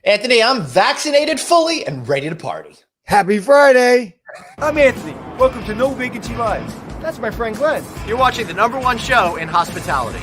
Anthony, I'm vaccinated fully and ready to party. Happy Friday. I'm Anthony. Welcome to No Vacancy Live. That's my friend Glenn. You're watching the #1 show in hospitality.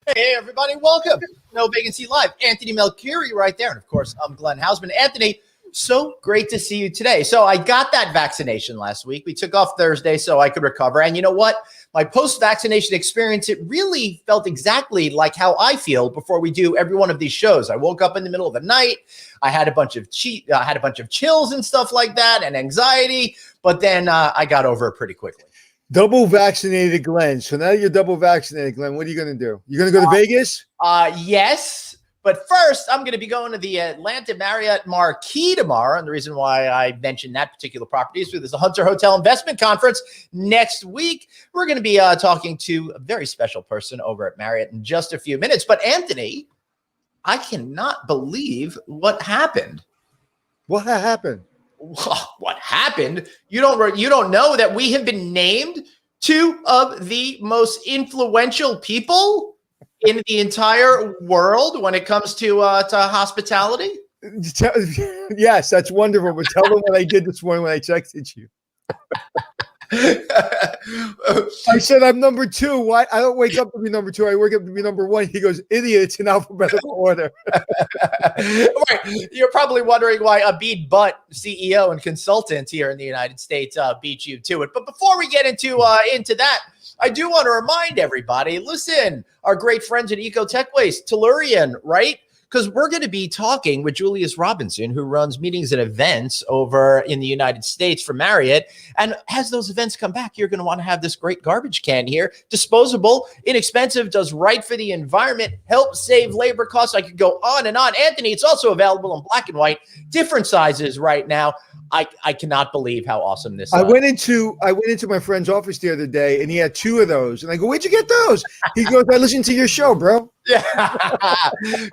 Hey, everybody, welcome. No Vacancy Live. Anthony Melchiori right there. And, of course, I'm Glenn Hausman. Anthony, so great to see you today. So I got that vaccination last week. We took off Thursday so I could recover. And you know what? My post-vaccination experience, it really felt exactly like how I feel before we do every one of these shows. I woke up in the middle of the night. I had a bunch of chills and stuff like that and anxiety. But then I got over it pretty quickly. Double vaccinated Glenn. So now you're double vaccinated, Glenn. What are you going to do? You're going to go to Vegas? Yes. But first, I'm going to be going to the Atlanta Marriott Marquis tomorrow. And the reason why I mentioned that particular property is because there's a Hunter Hotel Investment Conference next week. We're going to be talking to a very special person over at Marriott in just a few minutes. But Anthony, I cannot believe what happened. What happened? What happened? You don't know that we have been named two of the most influential people in the entire world when it comes to hospitality? Yes, that's wonderful. But tell them what I did this morning when I texted you. I said I'm number 2. Why? I don't wake up to be number 2. I wake up to be number 1. He goes, idiot, it's in alphabetical order. Right. You're probably wondering why Abid Butt, CEO and consultant here in the United States, beat you to it. But before we get into that, I do want to remind everybody, listen, our great friends at Eco Tech Waste, Tellurian, right? Because we're going to be talking with Julius Robinson, who runs meetings and events over in the United States for Marriott. And as those events come back, you're going to want to have this great garbage can here. Disposable, inexpensive, does right for the environment, helps save labor costs. I could go on and on. Anthony, it's also available in black and white, different sizes right now. I cannot believe how awesome this is. I went into my friend's office the other day, and he had 2 of those. And I go, where'd you get those? He goes, I listened to your show, bro. Yeah.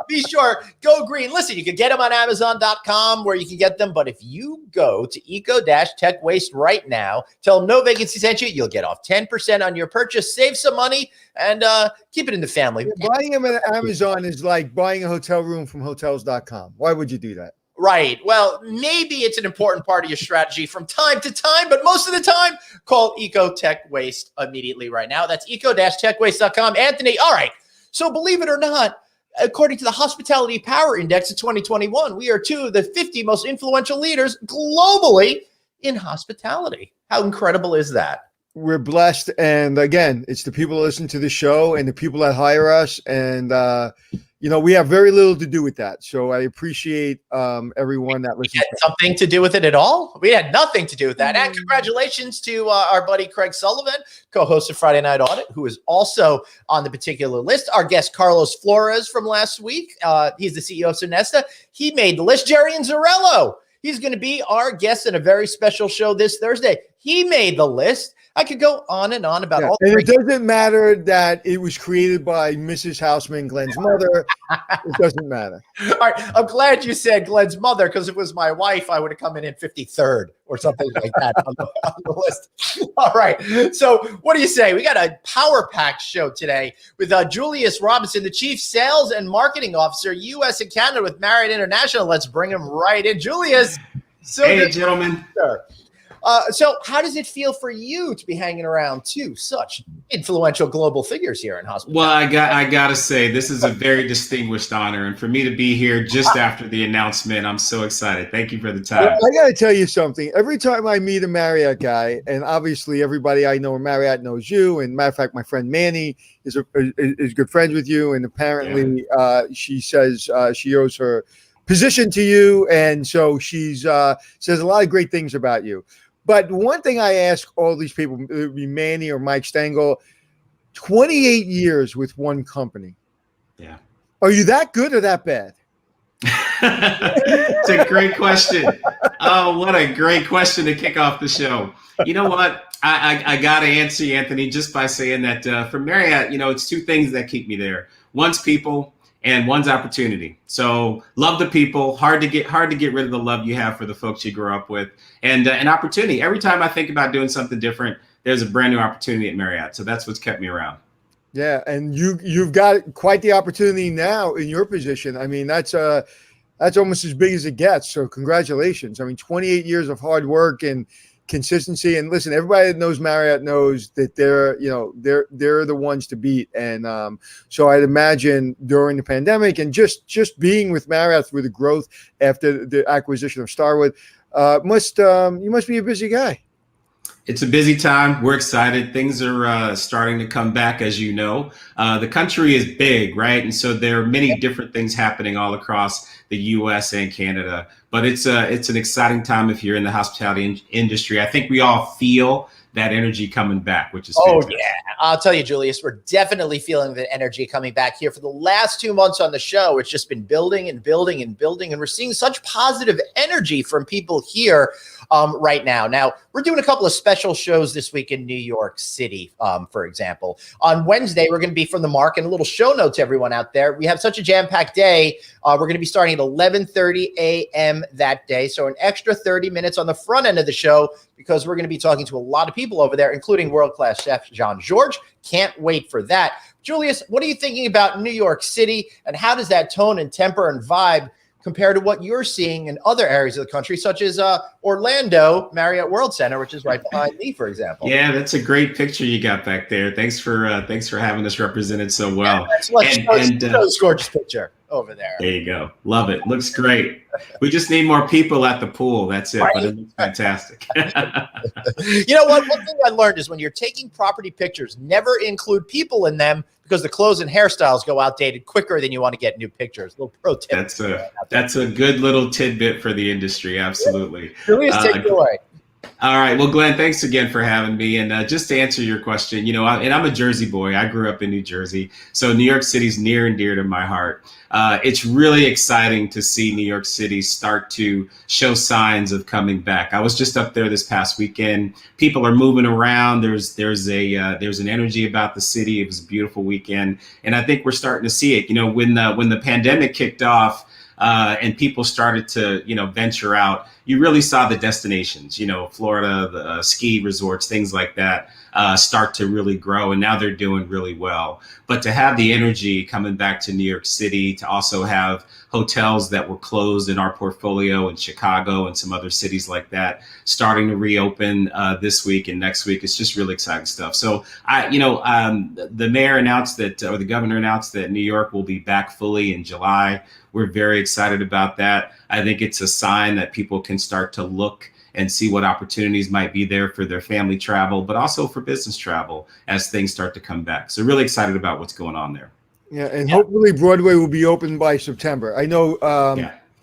Be sure, go green. Listen, you can get them on Amazon.com where you can get them. But if you go to Eco-Tech Waste right now, tell them No Vacancy sent you, you'll get off 10% on your purchase, save some money, and keep it in the family. Yeah, buying them at Amazon is like buying a hotel room from Hotels.com. Why would you do that? Right. Well, maybe it's an important part of your strategy from time to time, but most of the time, call Eco-Tech Waste immediately right now. That's eco-techwaste.com. Anthony, all right. So believe it or not, according to the Hospitality Power Index of 2021, we are 2 of the 50 most influential leaders globally in hospitality. How incredible is that? We're blessed. And again, it's the people that listen to the show and the people that hire us. And, we have very little to do with that. So I appreciate everyone that listens. Had something to do with it at all? We had nothing to do with that. And congratulations to our buddy Craig Sullivan, co-host of Friday Night Audit, who is also on the particular list. Our guest, Carlos Flores, from last week. He's the CEO of Sonesta. He made the list. Jerry Inzarello. He's going to be our guest in a very special show this Thursday. He made the list. I could go on and on about all. And it doesn't matter that it was created by Mrs. Houseman, Glenn's mother. It doesn't matter. All right. I'm glad you said Glenn's mother, because if it was my wife, I would have come in 53rd or something like that on the list. All right. So what do you say? We got a power-packed show today with Julius Robinson, the Chief Sales and Marketing Officer, U.S. and Canada with Marriott International. Let's bring him right in. Julius. Hey, gentlemen. Sir. So how does it feel for you to be hanging around 2 such influential global figures here in hospitality? Well, I gotta say, this is a very distinguished honor. And for me to be here just after the announcement, I'm so excited. Thank you for the time. I got to tell you something. Every time I meet a Marriott guy, and obviously everybody I know in Marriott knows you, and matter of fact, my friend Manny is good friends with you. And apparently she says she owes her position to you. And so she's says a lot of great things about you. But one thing I ask all these people, it would be Manny or Mike Stengel, 28 years with one company. Yeah. Are you that good or that bad? It's a great question. Oh, what a great question to kick off the show. You know what? I got to answer you, Anthony, just by saying that for Marriott, it's 2 things that keep me there. One's people, and one's opportunity. So love the people. Hard to get rid of the love you have for the folks you grew up with, and an opportunity. Every time I think about doing something different, there's a brand new opportunity at Marriott. So that's what's kept me around. Yeah, and you've got quite the opportunity now in your position. I mean, that's almost as big as it gets. So congratulations. I mean, 28 years of hard work and consistency. And listen, everybody that knows Marriott knows that they're the ones to beat. And so I'd imagine during the pandemic and just being with Marriott through the growth after the acquisition of Starwood, you must be a busy guy. It's a busy time. We're excited. Things are starting to come back, as you know. The country is big, right? And so there are many different things happening all across the U.S. and Canada. But it's an exciting time if you're in the hospitality industry. I think we all feel that energy coming back, which is fantastic. Oh, yeah. I'll tell you, Julius, we're definitely feeling the energy coming back here. For the last 2 months on the show, it's just been building and building and building. And we're seeing such positive energy from people here right now. Now, we're doing a couple of special shows this week in New York City, for example. On Wednesday, we're going to be from the Mark, and a little show note to everyone out there. We have such a jam-packed day. We're going to be starting at 11:30 a.m. that day. So an extra 30 minutes on the front end of the show, because we're going to be talking to a lot of people over there, including world-class chef Jean Georges. Can't wait for that. Julius, what are you thinking about New York City, and how does that tone and temper and vibe compare to what you're seeing in other areas of the country, such as Orlando Marriott World Center, which is right behind me, for example? Yeah, that's a great picture you got back there. Thanks for having us represented so well. Yeah, that's gorgeous picture over there. There you go. Love it. Looks great. We just need more people at the pool. That's it. Right. But it looks fantastic. You know what? One thing I learned is when you're taking property pictures, never include people in them, because the clothes and hairstyles go outdated quicker than you want to get new pictures. A little pro tip. That's a good little tidbit for the industry. Absolutely. Julius, take it away. All right. Well, Glenn, thanks again for having me. And just to answer your question, I'm a Jersey boy. I grew up in New Jersey. So New York City's near and dear to my heart. It's really exciting to see New York City start to show signs of coming back. I was just up there this past weekend. People are moving around. There's an energy about the city. It was a beautiful weekend. And I think we're starting to see it. When the pandemic kicked off, and people started to, venture out, you really saw the destinations, Florida, the ski resorts, things like that, start to really grow. And now they're doing really well. But to have the energy coming back to New York City, to also have hotels that were closed in our portfolio in Chicago and some other cities like that starting to reopen this week and next week, it's just really exciting stuff. So the mayor announced that, or the governor announced that New York will be back fully in July. We're very excited about that. I think it's a sign that people can start to look and see what opportunities might be there for their family travel, but also for business travel as things start to come back. So really excited about what's going on there. Yeah, and hopefully Broadway will be open by September. I know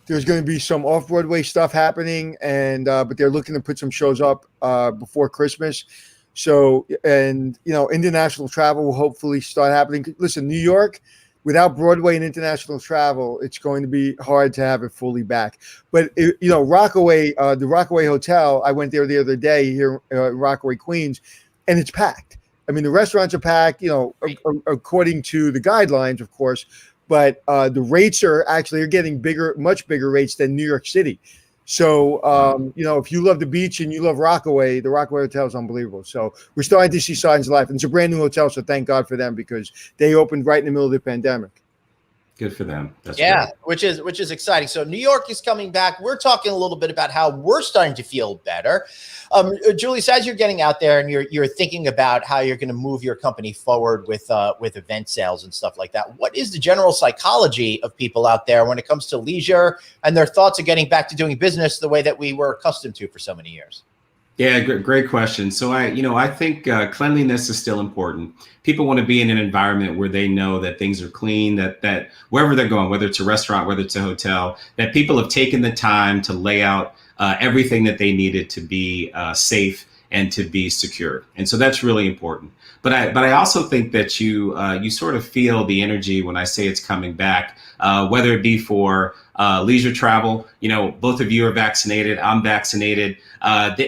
there's going to be some off-Broadway stuff happening, and but they're looking to put some shows up before Christmas. So, and international travel will hopefully start happening. Listen, New York, without Broadway and international travel, it's going to be hard to have it fully back. But Rockaway, the Rockaway Hotel, I went there the other day here in Rockaway, Queens, and it's packed. I mean, the restaurants are packed, according to the guidelines, of course, but the rates are getting bigger, much bigger rates than New York City. So, if you love the beach and you love Rockaway, the Rockaway Hotel is unbelievable. So we're starting to see signs of life. And it's a brand new hotel, so thank God for them, because they opened right in the middle of the pandemic. Good for them. That's great. which is exciting. So New York is coming back. We're talking a little bit about how we're starting to feel better. Julius, as you're getting out there and you're thinking about how you're going to move your company forward with event sales and stuff like that, what is the general psychology of people out there when it comes to leisure and their thoughts of getting back to doing business the way that we were accustomed to for so many years? Yeah, great question. So I think cleanliness is still important. People want to be in an environment where they know that things are clean, that wherever they're going, whether it's a restaurant, whether it's a hotel, that people have taken the time to lay out everything that they needed to be safe and to be secure. And so that's really important. But I also think that you sort of feel the energy when I say it's coming back, whether it be for leisure travel. Both of you are vaccinated. I'm vaccinated.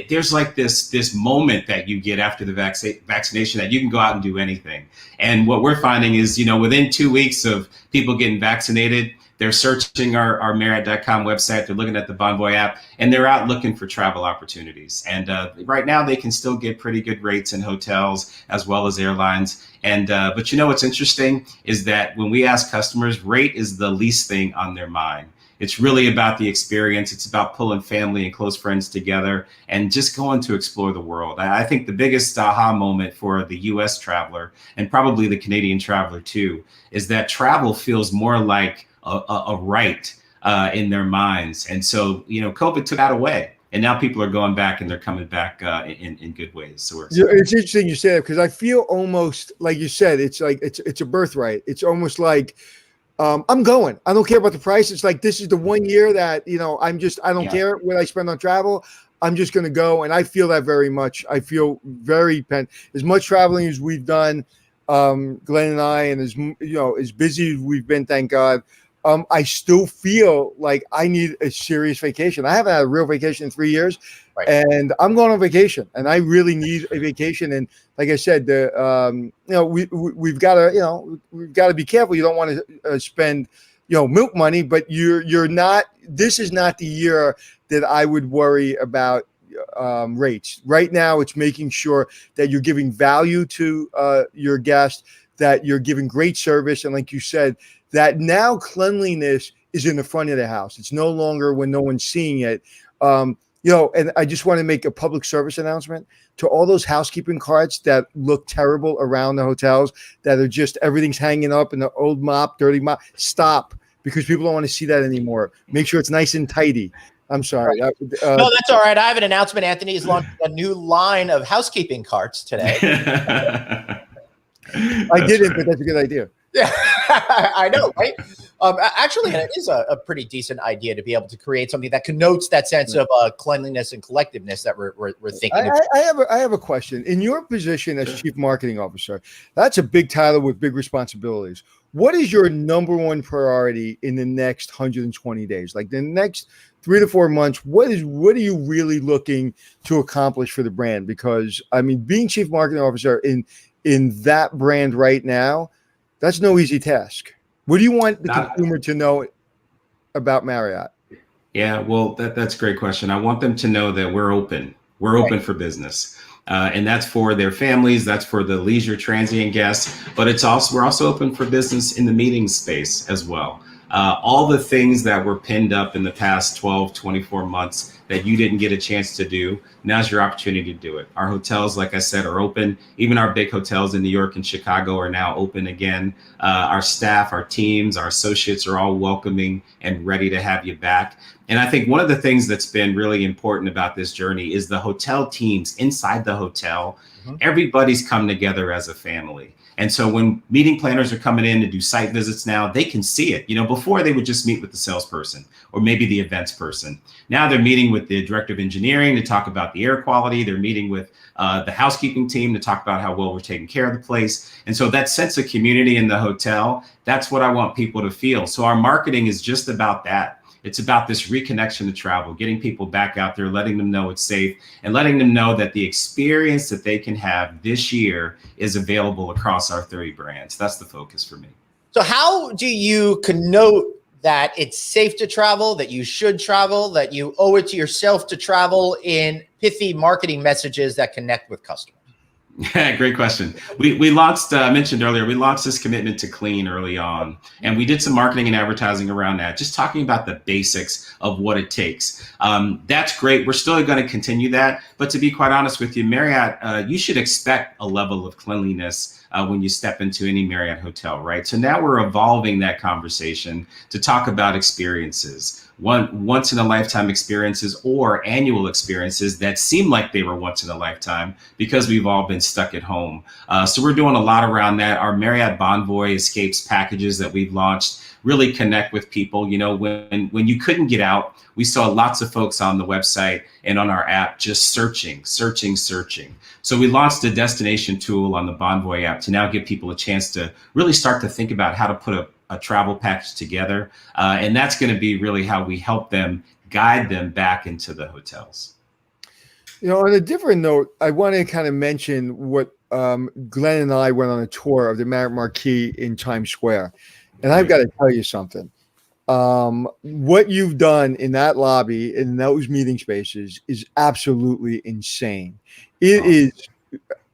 There's like this moment that you get after the vaccination that you can go out and do anything. And what we're finding is, within 2 weeks of people getting vaccinated, they're searching our Marriott.com website. They're looking at the Bonvoy app, and they're out looking for travel opportunities. And right now, they can still get pretty good rates in hotels as well as airlines. And but what's interesting is that when we ask customers, rate is the least thing on their mind. It's really about the experience. It's about pulling family and close friends together and just going to explore the world. I think the biggest aha moment for the U.S. traveler, and probably the Canadian traveler too, is that travel feels more like a right in their minds. And so, COVID took that away. And now people are going back, and they're coming back in good ways. So it's interesting you say that, because I feel almost like you said, it's like it's a birthright. It's almost like I'm going. I don't care about the price. It's like, this is the 1 year that, I don't care what I spend on travel. I'm just going to go. And I feel that very much. I feel very as much traveling as we've done, Glenn and I, and as busy as we've been, thank God. I still feel like I need a serious vacation. I haven't had a real vacation in 3 years, right. And I'm going on vacation, and I really need a vacation. And like I said, we've got to be careful. You don't want to spend, milk money, but you're not. This is not the year that I would worry about rates. Right now, it's making sure that you're giving value to your guest, that you're giving great service, and like you said, that now cleanliness is in the front of the house. It's no longer when no one's seeing it. And I just want to make a public service announcement to all those housekeeping carts that look terrible around the hotels, that are just everything's hanging up in the old mop, dirty mop. Stop, because people don't want to see that anymore. Make sure it's nice and tidy. I'm sorry. Right. No, that's all right. I have an announcement. Anthony is launching a new line of housekeeping carts today. I didn't, but that's a good idea. Yeah, I know, right? Actually, it is a pretty decent idea to be able to create something that connotes that sense of cleanliness and collectiveness that we're thinking. I have a question. In your position as Chief Marketing Officer, that's a big title with big responsibilities. What is your number one priority in the next 120 days? Like the next 3 to 4 months, what are you really looking to accomplish for the brand? Because being Chief Marketing Officer in that brand right now, that's no easy task. What do you want the consumer to know about Marriott? Yeah, well, that's a great question. I want them to know that we're open. We're open for business. And that's for their families. That's for the leisure transient guests. But we're also open for business in the meeting space as well. All the things that were pinned up in the past 12, 24 months that you didn't get a chance to do, now's your opportunity to do it. Our hotels, like I said, are open. Even our big hotels in New York and Chicago are now open again. Our staff, our teams, our associates are all welcoming and ready to have you back. And I think one of the things that's been really important about this journey is the hotel teams inside the hotel. Mm-hmm. Everybody's come together as a family. And so when meeting planners are coming in to do site visits now, they can see it. Before they would just meet with the salesperson or maybe the events person. Now they're meeting with the director of engineering to talk about the air quality. They're meeting with the housekeeping team to talk about how well we're taking care of the place. And so that sense of community in the hotel, that's what I want people to feel. So our marketing is just about that. It's about this reconnection to travel, getting people back out there, letting them know it's safe, and letting them know that the experience that they can have this year is available across our 30 brands. That's the focus for me. So how do you connote that it's safe to travel, that you should travel, that you owe it to yourself to travel in pithy marketing messages that connect with customers? Great question. We launched, I mentioned earlier, we launched this commitment to clean early on, and we did some marketing and advertising around that, just talking about the basics of what it takes. That's great. We're still going to continue that. But to be quite honest with you, Marriott, you should expect a level of cleanliness when you step into any Marriott hotel, right? So now we're evolving that conversation to talk about experiences. once in a lifetime experiences or annual experiences that seem like they were once in a lifetime because we've all been stuck at home. So we're doing a lot around that. Our Marriott Bonvoy Escapes packages that we've launched really connect with people. You know, when you couldn't get out, we saw lots of folks on the website and on our app just searching. So we launched a destination tool on the Bonvoy app to now give people a chance to really start to think about how to put a travel package together. And that's going to be really how we help them guide them back into the hotels. You know, on a different note, I want to kind of mention what Glenn and I went on a tour of the Marriott Marquis in Times Square. And I've got to tell you something. What you've done in that lobby, in those meeting spaces, is absolutely insane. It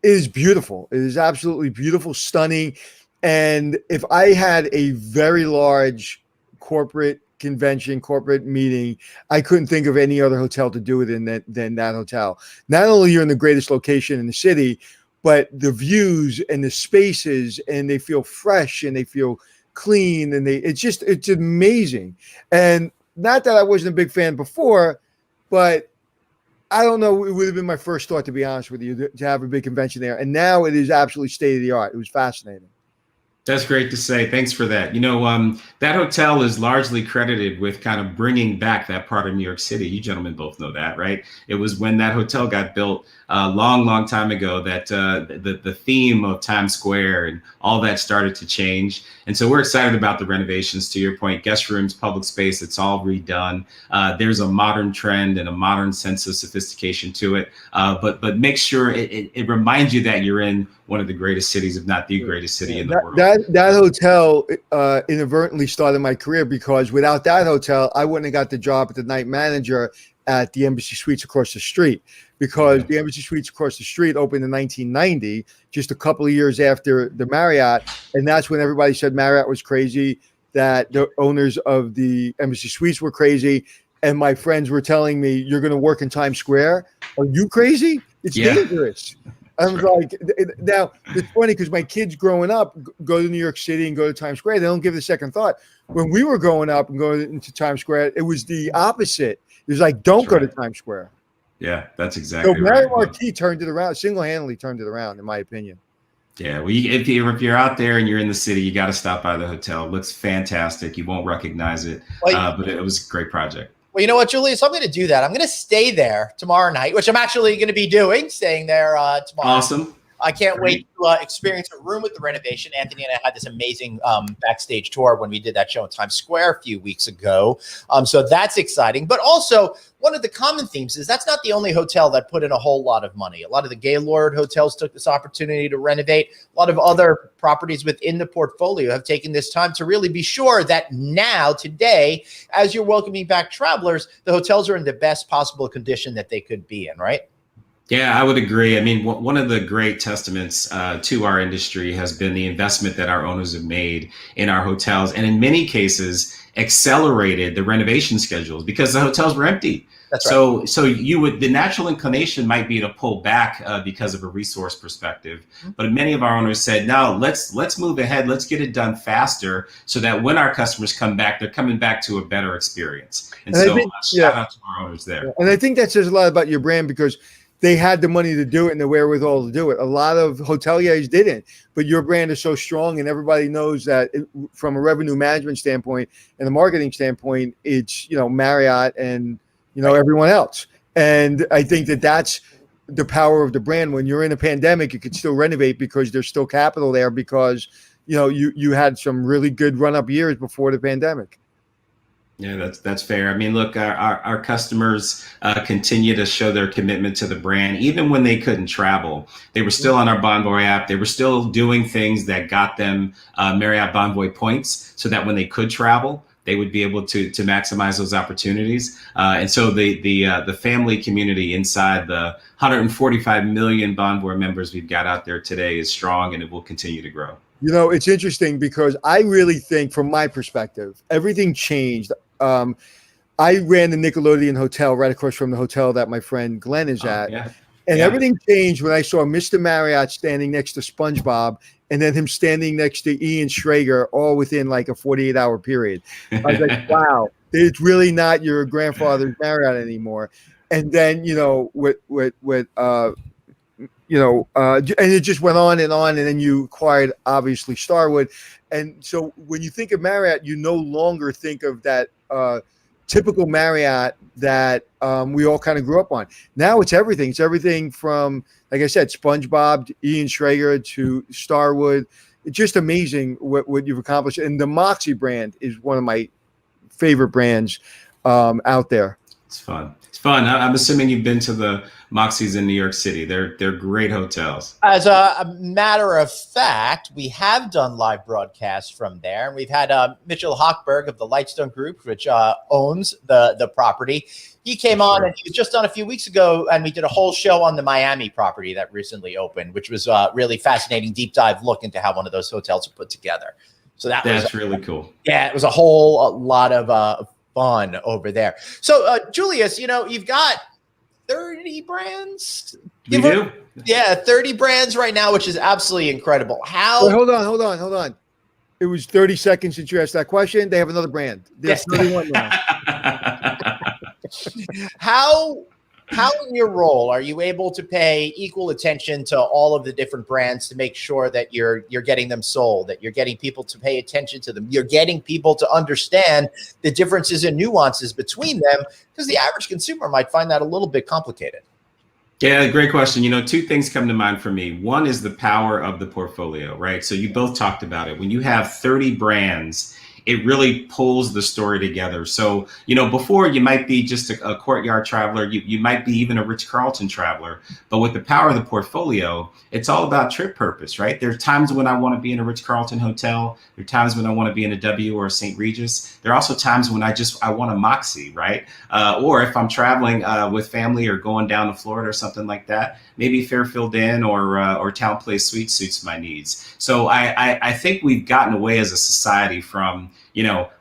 is beautiful. It is absolutely beautiful, stunning. And if I had a very large corporate convention, corporate meeting, I couldn't think of any other hotel to do it in than that hotel. Not only you're in the greatest location in the city, but the views and the spaces, and they feel fresh and they feel clean, and it's amazing. And not that I wasn't a big fan before, but I don't know, it would have been my first thought, to be honest with you, to have a big convention there. And now it is absolutely state of the art. It was fascinating. That's great to say. Thanks for that. You know, that hotel is largely credited with kind of bringing back that part of New York City. You gentlemen both know that, right? It was when that hotel got built a long time ago that the theme of Times Square and all that started to change. And so we're excited about the renovations. To your point, guest rooms, public space, it's all redone. There's a modern trend and a modern sense of sophistication to it. But make sure it reminds you that you're in one of the greatest cities, if not the greatest city in the world. That hotel inadvertently started my career, because without that hotel, I wouldn't have got the job at the night manager at the Embassy Suites across the street, because the Embassy Suites across the street opened in 1990, just a couple of years after the Marriott. And that's when everybody said Marriott was crazy, that the owners of the Embassy Suites were crazy. And my friends were telling me, you're going to work in Times Square? Are you crazy? It's dangerous. I was like, now it's funny because my kids growing up go to New York City and go to Times Square. They don't give it a second thought. When we were growing up and going into Times Square, it was the opposite. It was like, don't go to Times Square. Yeah, that's exactly right. So Marriott Marquis turned it around, single-handedly turned it around, in my opinion. Yeah, well, if you're out there and you're in the city, you got to stop by the hotel. It looks fantastic. You won't recognize it, but it was a great project. Well, you know what, Julius? I'm going to do that. I'm going to stay there tomorrow night, which I'm actually going to be doing, staying there tomorrow. Awesome. I can't wait to experience a room with the renovation. Anthony and I had this amazing backstage tour when we did that show in Times Square a few weeks ago. So that's exciting. But also, one of the common themes is that's not the only hotel that put in a whole lot of money. A lot of the Gaylord hotels took this opportunity to renovate. A lot of other properties within the portfolio have taken this time to really be sure that now, today, as you're welcoming back travelers, the hotels are in the best possible condition that they could be in, right? Yeah, I would agree. I mean, one of the great testaments to our industry has been the investment that our owners have made in our hotels, and in many cases accelerated the renovation schedules because the hotels were empty. That's right. So the natural inclination might be to pull back because of a resource perspective, but many of our owners said, no, let's move ahead, let's get it done faster, so that when our customers come back, they're coming back to a better experience. And so shout out to our owners there. And I think that says a lot about your brand, because they had the money to do it and the wherewithal to do it. A lot of hoteliers didn't, but your brand is so strong, and everybody knows that from a revenue management standpoint and a marketing standpoint, it's, Marriott and, everyone else. And I think that that's the power of the brand. When you're in a pandemic, you could still renovate because there's still capital there, because, you had some really good run-up years before the pandemic. Yeah, that's fair. I mean, look, our customers continue to show their commitment to the brand. Even when they couldn't travel, they were still on our Bonvoy app. They were still doing things that got them Marriott Bonvoy points, so that when they could travel, they would be able to maximize those opportunities. And so the family community inside the 145 million Bonvoy members we've got out there today is strong, and it will continue to grow. It's interesting because I really think, from my perspective, everything changed. I ran the Nickelodeon Hotel right across from the hotel that my friend Glenn is at. And everything changed when I saw Mr. Marriott standing next to SpongeBob, and then him standing next to Ian Schrager, all within like a 48-hour period. I was like, wow, It's really not your grandfather's Marriott anymore. And then, and it just went on, and then you acquired obviously Starwood. And so when you think of Marriott, you no longer think of that typical Marriott that we all kind of grew up on. Now it's everything. It's everything from, like I said, SpongeBob to Ian Schrager to Starwood. It's just amazing what you've accomplished. And the Moxie brand is one of my favorite brands out there. It's fun. It's fun. I'm assuming you've been to the Moxies in New York City. They're great hotels. As a matter of fact, we have done live broadcasts from there. And we've had Mitchell Hochberg of the Lightstone Group, which owns the property. He came on, and he was just on a few weeks ago, and we did a whole show on the Miami property that recently opened, which was really fascinating, deep dive look into how one of those hotels are put together. So that's really cool. Yeah, it was a whole lot of fun over there. So, Julius, you've got 30 brands. We do. Yeah, 30 brands right now, which is absolutely incredible. How? Wait, hold on. It was 30 seconds since you asked that question. They have another brand. There's 31 now. How in your role are you able to pay equal attention to all of the different brands to make sure that you're getting them sold, that you're getting people to pay attention to them, you're getting people to understand the differences and nuances between them, because the average consumer might find that a little bit complicated? Yeah, great question. Two things come to mind for me. One is the power of the portfolio, right? So you both talked about it. When you have 30 brands, it really pulls the story together. So, before you might be just a Courtyard traveler, you might be even a Ritz-Carlton traveler, but with the power of the portfolio, it's all about trip purpose, right? There are times when I want to be in a Ritz-Carlton hotel. There are times when I want to be in a W or a St. Regis. There are also times when I want a Moxie, right? Or if I'm traveling with family or going down to Florida or something like that, maybe Fairfield Inn or Town Place Suite suits my needs. So I think we've gotten away as a society from,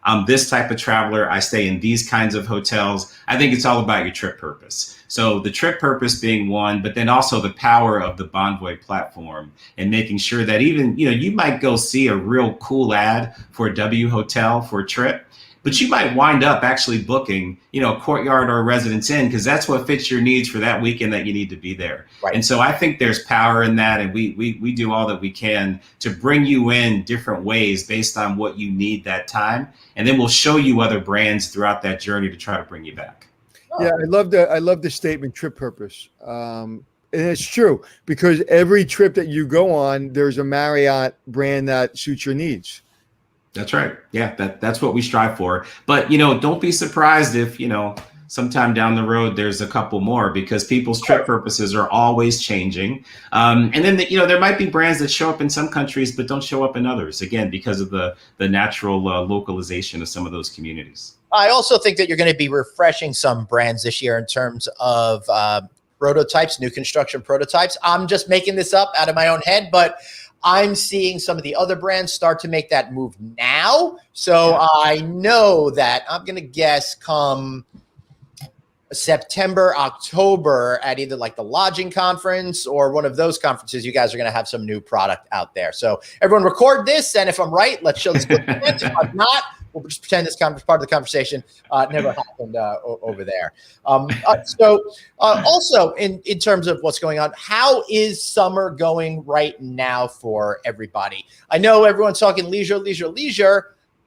I'm this type of traveler. I stay in these kinds of hotels. I think it's all about your trip purpose. So the trip purpose being one, but then also the power of the Bonvoy platform and making sure that even, you might go see a real cool ad for a W hotel for a trip, but you might wind up actually booking, a Courtyard or a Residence Inn, because that's what fits your needs for that weekend that you need to be there. Right. And so I think there's power in that. And we do all that we can to bring you in different ways based on what you need that time. And then we'll show you other brands throughout that journey to try to bring you back. Yeah, I love the statement, trip purpose. And it's true, because every trip that you go on, there's a Marriott brand that suits your needs. That's right. Yeah, that's what we strive for. But, don't be surprised if, sometime down the road, there's a couple more, because people's trip purposes are always changing. And then, there might be brands that show up in some countries, but don't show up in others, again, because of the natural localization of some of those communities. I also think that you're going to be refreshing some brands this year in terms of prototypes, new construction prototypes. I'm just making this up out of my own head, but I'm seeing some of the other brands start to make that move now. So I know that I'm going to guess come September, October at either like the lodging conference or one of those conferences, you guys are going to have some new product out there. So everyone record this. And if I'm right, let's show this. If I'm not, we'll just pretend this part of the conversation never happened over there. Also, in terms of what's going on, how is summer going right now for everybody? I know everyone's talking leisure.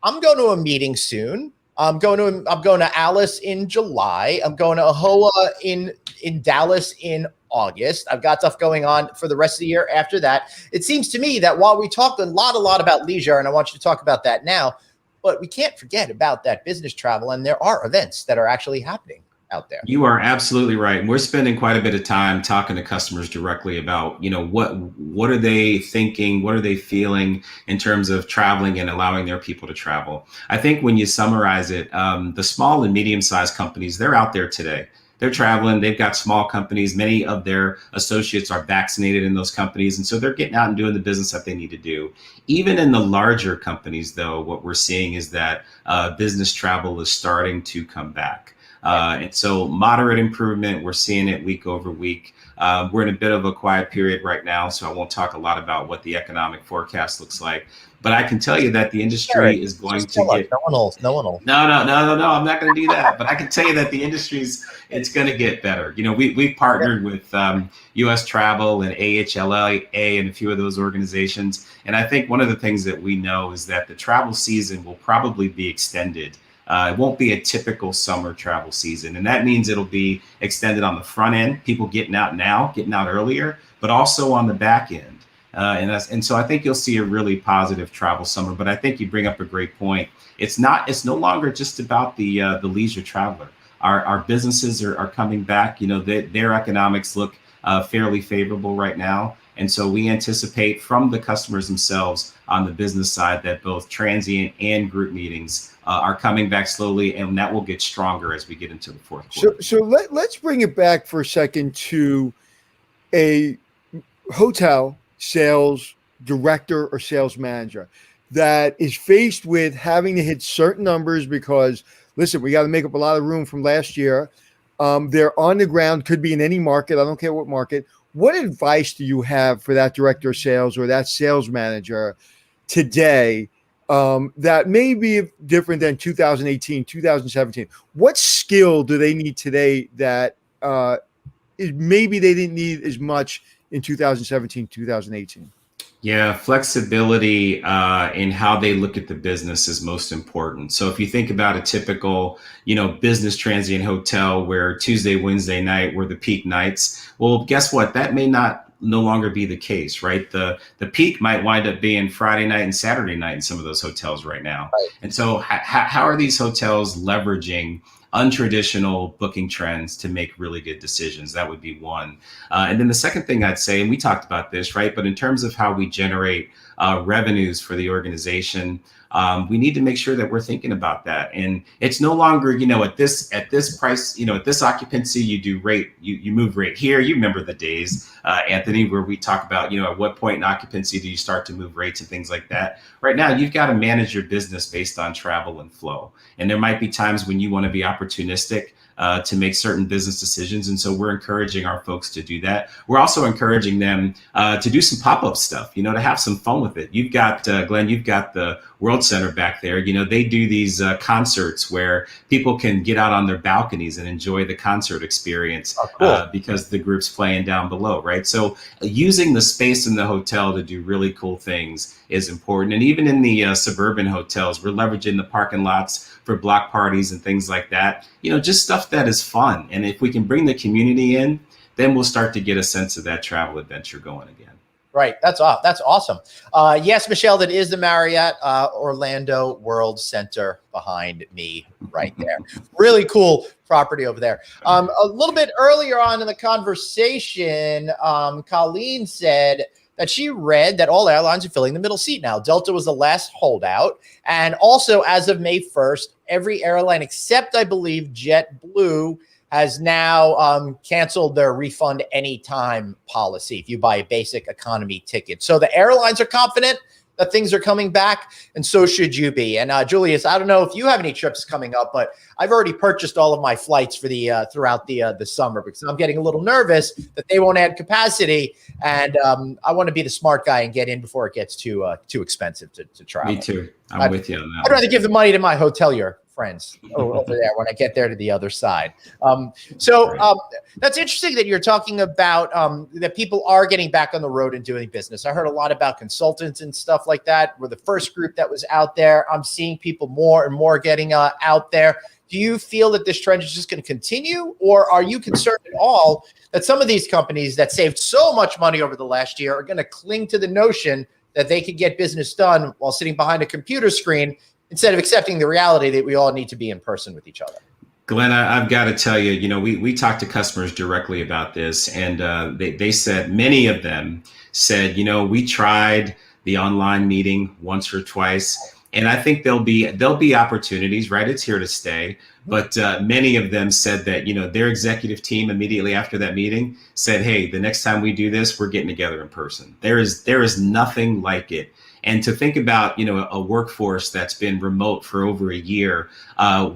I'm going to a meeting soon. I'm going to Alice in July. I'm going to AHOA in Dallas in August. I've got stuff going on for the rest of the year after that. It seems to me that while we talked a lot about leisure, and I want you to talk about that now, but we can't forget about that business travel, and there are events that are actually happening out there. You are absolutely right. And we're spending quite a bit of time talking to customers directly about, what are they thinking? What are they feeling in terms of traveling and allowing their people to travel? I think when you summarize it, the small and medium-sized companies, they're out there today. They're traveling. They've got small companies. Many of their associates are vaccinated in those companies. And so they're getting out and doing the business that they need to do. Even in the larger companies, though, what we're seeing is that business travel is starting to come back. And so moderate improvement, we're seeing it week over week. We're in a bit of a quiet period right now, so I won't talk a lot about what the economic forecast looks like. But I can tell you that the industry is going to get. No one will. No. I'm not going to do that. But I can tell you that the it's going to get better. We've partnered with U.S. Travel and AHLA and a few of those organizations. And I think one of the things that we know is that the travel season will probably be extended. It won't be a typical summer travel season. And that means it'll be extended on the front end, people getting out earlier, but also on the back end. And so I think you'll see a really positive travel summer. But I think you bring up a great point. It's no longer just about the leisure traveler. Our businesses are coming back. Their economics look fairly favorable right now. And so we anticipate from the customers themselves on the business side that both transient and group meetings are coming back slowly, and that will get stronger as we get into the fourth quarter. So let's bring it back for a second to a hotel sales director or sales manager that is faced with having to hit certain numbers because, listen, we got to make up a lot of room from last year. They're on the ground, could be in any market. I don't care what market. What advice do you have for that director of sales or that sales manager today that may be different than 2018, 2017? What skill do they need today that maybe they didn't need as much in 2017, 2018? Yeah, flexibility in how they look at the business is most important. So if you think about a typical, business transient hotel where Tuesday, Wednesday night were the peak nights, well, guess what? That may no longer be the case, right? The peak might wind up being Friday night and Saturday night in some of those hotels right now. Right. And so how are these hotels leveraging untraditional booking trends to make really good decisions? That would be one. And then the second thing I'd say, and we talked about this, right? But in terms of how we generate revenues for the organization, we need to make sure that we're thinking about that. And it's no longer, at this price, at this occupancy, you move rate here. You remember the days, Anthony, where we talk about, at what point in occupancy do you start to move rates and things like that. Right now, you've got to manage your business based on travel and flow. And there might be times when you want to be opportunistic to make certain business decisions. And so we're encouraging our folks to do that. We're also encouraging them to do some pop-up stuff, to have some fun with it. You've got, Glenn, you've got the World Center back there. They do these concerts where people can get out on their balconies and enjoy the concert experience because the group's playing down below, right? So using the space in the hotel to do really cool things is important. And even in the suburban hotels, we're leveraging the parking lots for block parties and things like that. Just stuff that is fun. And if we can bring the community in, then we'll start to get a sense of that travel adventure going again. Right. That's awesome. Yes, Michelle, that is the Marriott Orlando World Center behind me right there. Really cool property over there. A little bit earlier on in the conversation, Colleen said that she read that all airlines are filling the middle seat now. Delta was the last holdout. And also, as of May 1st, every airline except, I believe, JetBlue has now canceled their refund anytime policy if you buy a basic economy ticket. So the airlines are confident that things are coming back, and so should you be. And Julius, I don't know if you have any trips coming up, but I've already purchased all of my flights for the throughout the summer because I'm getting a little nervous that they won't add capacity, and I want to be the smart guy and get in before it gets too expensive to travel. Me too. I'm with you on that. I'd rather give the money to my hotelier friends over there when I get there to the other side. That's interesting that you're talking about that people are getting back on the road and doing business. I heard a lot about consultants and stuff like that. We're the first group that was out there. I'm seeing people more and more getting out there. Do you feel that this trend is just going to continue, or are you concerned at all that some of these companies that saved so much money over the last year are going to cling to the notion that they could get business done while sitting behind a computer screen instead of accepting the reality that we all need to be in person with each other? Glenn, I've got to tell you, we talked to customers directly about this, and they said, many of them said, we tried the online meeting once or twice, and I think there'll be opportunities, right? It's here to stay. But many of them said that, their executive team immediately after that meeting said, hey, the next time we do this, we're getting together in person. There is nothing like it. And to think about, a workforce that's been remote for over a year,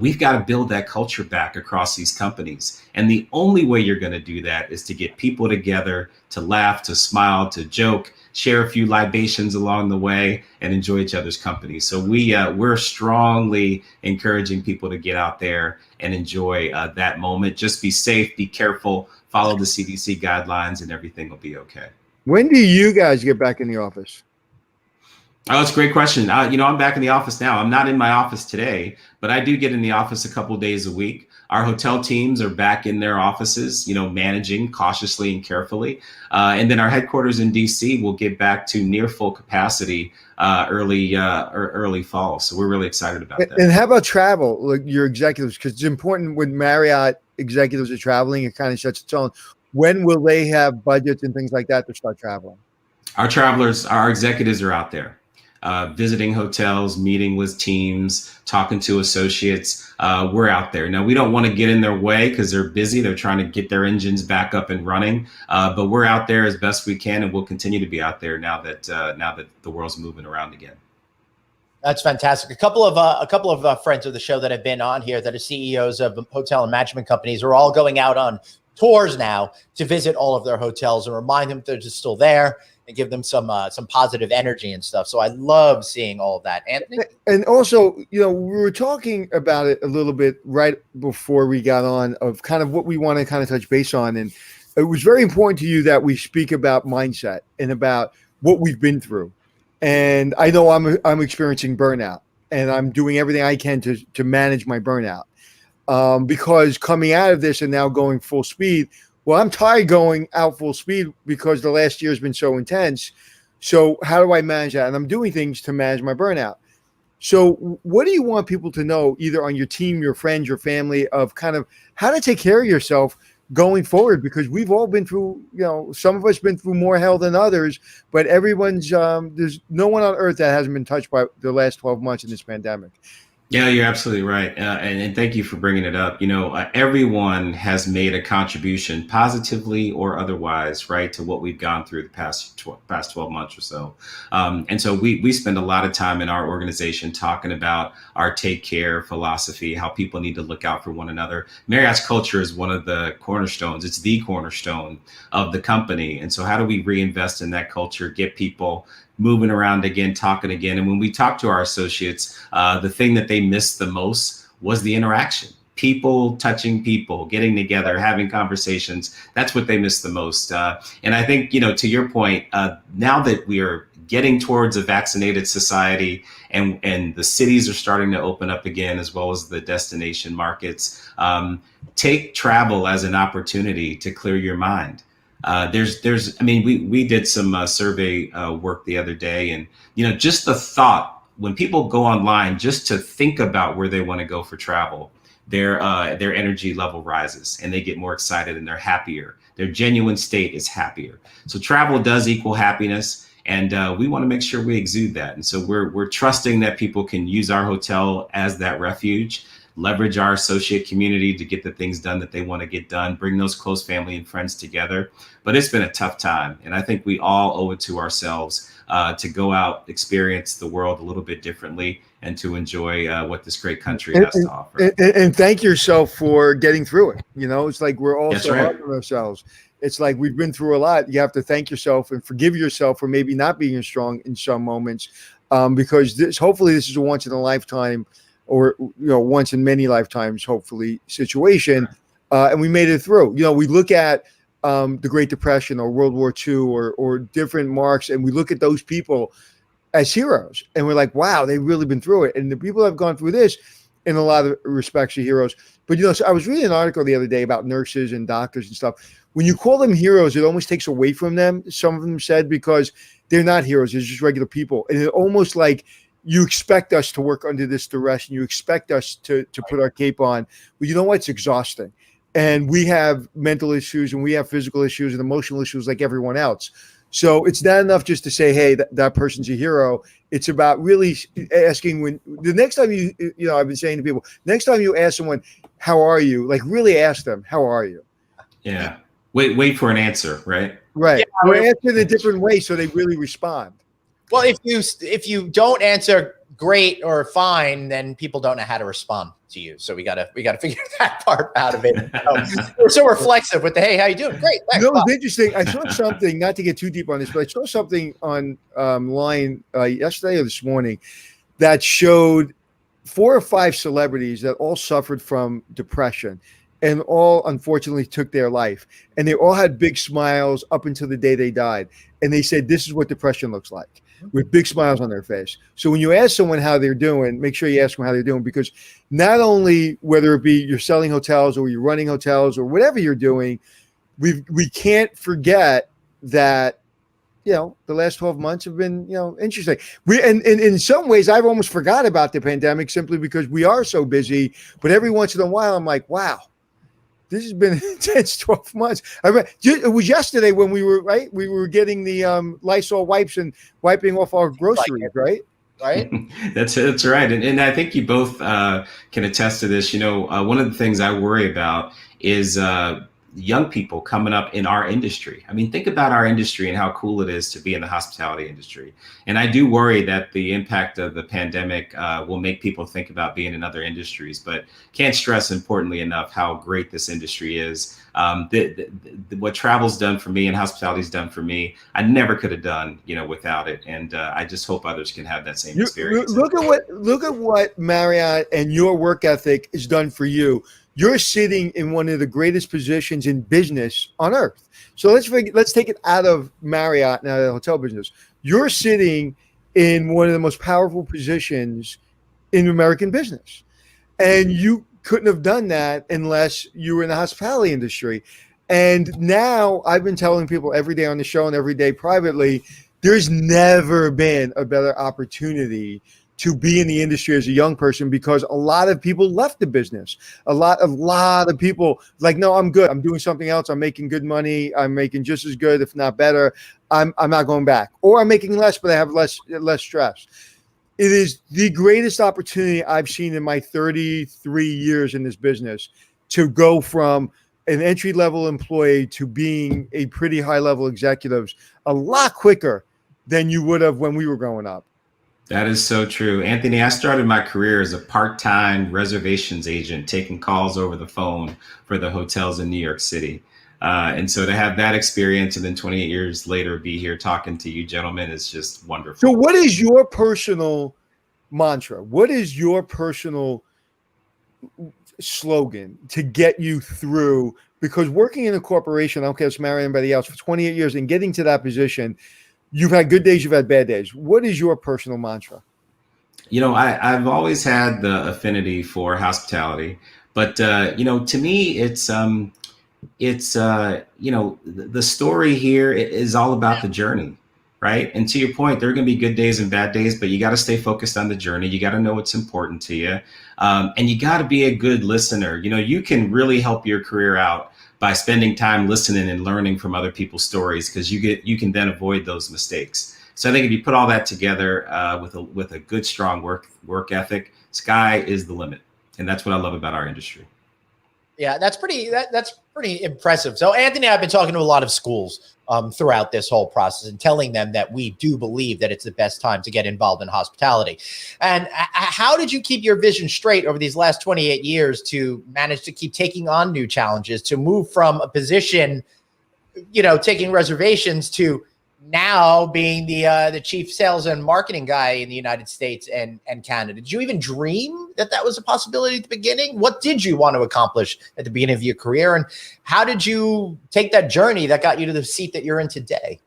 we've got to build that culture back across these companies. And the only way you're going to do that is to get people together, to laugh, to smile, to joke, share a few libations along the way, and enjoy each other's company. So we're strongly encouraging people to get out there and enjoy that moment. Just be safe, be careful, follow the CDC guidelines, and everything will be okay. When do you guys get back in the office? Oh, it's a great question. I'm back in the office now. I'm not in my office today, but I do get in the office a couple of days a week. Our hotel teams are back in their offices, managing cautiously and carefully. And then our headquarters in DC will get back to near full capacity early fall. So we're really excited about that. And how about travel, like your executives? Because it's important when Marriott executives are traveling, it kind of sets its own. When will they have budgets and things like that to start traveling? Our executives are out there. Visiting hotels, meeting with teams, talking to associates. We're out there. Now, we don't want to get in their way because they're busy. They're trying to get their engines back up and running. But we're out there as best we can, and we'll continue to be out there now that the world's moving around again. That's fantastic. A couple of friends of the show that have been on here that are CEOs of hotel and management companies are all going out on tours now to visit all of their hotels and remind them they're just still there and give them some positive energy and stuff. So I love seeing all of that. Anthony? And also, we were talking about it a little bit right before we got on of kind of what we want to kind of touch base on. And it was very important to you that we speak about mindset and about what we've been through. And I know I'm experiencing burnout, and I'm doing everything I can to manage my burnout. Because coming out of this and now going full speed, well, I'm tired going out full speed because the last year has been so intense. So how do I manage that? And I'm doing things to manage my burnout. So what do you want people to know, either on your team, your friends, your family, of kind of how to take care of yourself going forward? Because we've all been through, some of us been through more hell than others, but everyone's, there's no one on earth that hasn't been touched by the last 12 months in this pandemic. Yeah, you're absolutely right. And thank you for bringing it up. Everyone has made a contribution, positively or otherwise, right, to what we've gone through the past 12 months or so. And so we spend a lot of time in our organization talking about our take care philosophy, how people need to look out for one another. Marriott's culture is one of the cornerstones. It's the cornerstone of the company. And so how do we reinvest in that culture, get people moving around again, talking again? And when we talk to our associates, the thing that they missed the most was the interaction. People touching people, getting together, having conversations. That's what they missed the most. And I think, to your point, now that we are getting towards a vaccinated society and the cities are starting to open up again, as well as the destination markets, take travel as an opportunity to clear your mind. We did some survey work the other day, and, just the thought when people go online, just to think about where they want to go for travel, their energy level rises and they get more excited and they're happier. Their genuine state is happier. So travel does equal happiness. And we want to make sure we exude that. And so we're trusting that people can use our hotel as that refuge, leverage our associate community to get the things done that they want to get done, bring those close family and friends together. But it's been a tough time. And I think we all owe it to ourselves to go out, experience the world a little bit differently, and to enjoy what this great country has to offer. And thank yourself for getting through it. It's like we're all so hard on ourselves. It's like we've been through a lot. You have to thank yourself and forgive yourself for maybe not being as strong in some moments, because hopefully this is a once in a lifetime, or once in many lifetimes, hopefully, situation, and we made it through. We look at the Great Depression or World War II or different marks, and we look at those people as heroes, and we're like, wow, they've really been through it. And the people that have gone through this, in a lot of respects, are heroes. But so I was reading an article the other day about nurses and doctors and stuff. When you call them heroes, it almost takes away from them. Some of them said, because they're not heroes; they're just regular people, and it almost like you expect us to work under this duress, and you expect us to put our cape on. Well, you know what? It's exhausting. And we have mental issues, and we have physical issues and emotional issues like everyone else. So it's not enough just to say, hey, that person's a hero. It's about really asking, when the next time I've been saying to people, next time you ask someone, how are you? Like, really ask them, how are you? Yeah. Wait for an answer, right? Right. Yeah, or answer in a different way so they really respond. Well, if you don't answer great or fine, then people don't know how to respond to you. So we gotta figure that part out of it. So we're reflexive with the hey, how you doing? Great, thanks. You know, it's interesting. I saw something, not to get too deep on this, but I saw something on line yesterday or this morning that showed 4 or 5 celebrities that all suffered from depression and all unfortunately took their life. And they all had big smiles up until the day they died. And they said, this is what depression looks like, with big smiles on their face. So when you ask someone how they're doing, make sure you ask them how they're doing, because not only whether it be you're selling hotels or you're running hotels or whatever you're doing, we can't forget that, you know, the last 12 months have been, you know, interesting. And in some ways, I've almost forgot about the pandemic simply because we are so busy. But every once in a while, I'm like, wow, this has been an intense 12 months. It was yesterday when we were getting the Lysol wipes and wiping off our groceries, right? Right. That's right. And I think you both can attest to this. You know, one of the things I worry about is young people coming up in our industry. I mean, think about our industry and how cool it is to be in the hospitality industry. And I do worry that the impact of the pandemic will make people think about being in other industries, but can't stress importantly enough how great this industry is. What travel's done for me and hospitality's done for me, I never could have done, you know, without it. And I just hope others can have that same experience. Look at what Marriott and your work ethic has done for you. You're sitting in one of the greatest positions in business on earth. So let's take it out of Marriott and out of the hotel business. You're sitting in one of the most powerful positions in American business. And you couldn't have done that unless you were in the hospitality industry. And now I've been telling people every day on the show and every day privately, there's never been a better opportunity to be in the industry as a young person, because a lot of people left the business. A lot of people like, no, I'm good. I'm doing something else. I'm making good money. I'm making just as good, if not better. I'm not going back, or I'm making less, but I have less stress. It is the greatest opportunity I've seen in my 33 years in this business to go from an entry-level employee to being a pretty high-level executive a lot quicker than you would have when we were growing up. That is so true. Anthony, I started my career as a part-time reservations agent, taking calls over the phone for the hotels in New York City. And so to have that experience and then 28 years later be here talking to you gentlemen is just wonderful. So what is your personal mantra? What is your personal slogan to get you through? Because working in a corporation, I don't care if it's Marriott or anybody else, for 28 years and getting to that position, you've had good days, you've had bad days. What is your personal mantra? You know, I've always had the affinity for hospitality, but you know, to me, it's you know, the story here is all about the journey, right? And to your point, there are going to be good days and bad days, but you got to stay focused on the journey. You got to know what's important to you, and you got to be a good listener. You know, you can really help your career out by spending time listening and learning from other people's stories, because you can then avoid those mistakes. So I think if you put all that together with a good, strong work ethic, sky is the limit. And that's what I love about our industry. Yeah, that's pretty impressive. So Anthony and I have been talking to a lot of schools throughout this whole process and telling them that we do believe that it's the best time to get involved in hospitality. And how did you keep your vision straight over these last 28 years to manage to keep taking on new challenges, to move from a position, you know, taking reservations to now being the chief sales and marketing guy in the United States and Canada? Did you even dream that was a possibility at the beginning? What did you want to accomplish at the beginning of your career? And how did you take that journey that got you to the seat that you're in today?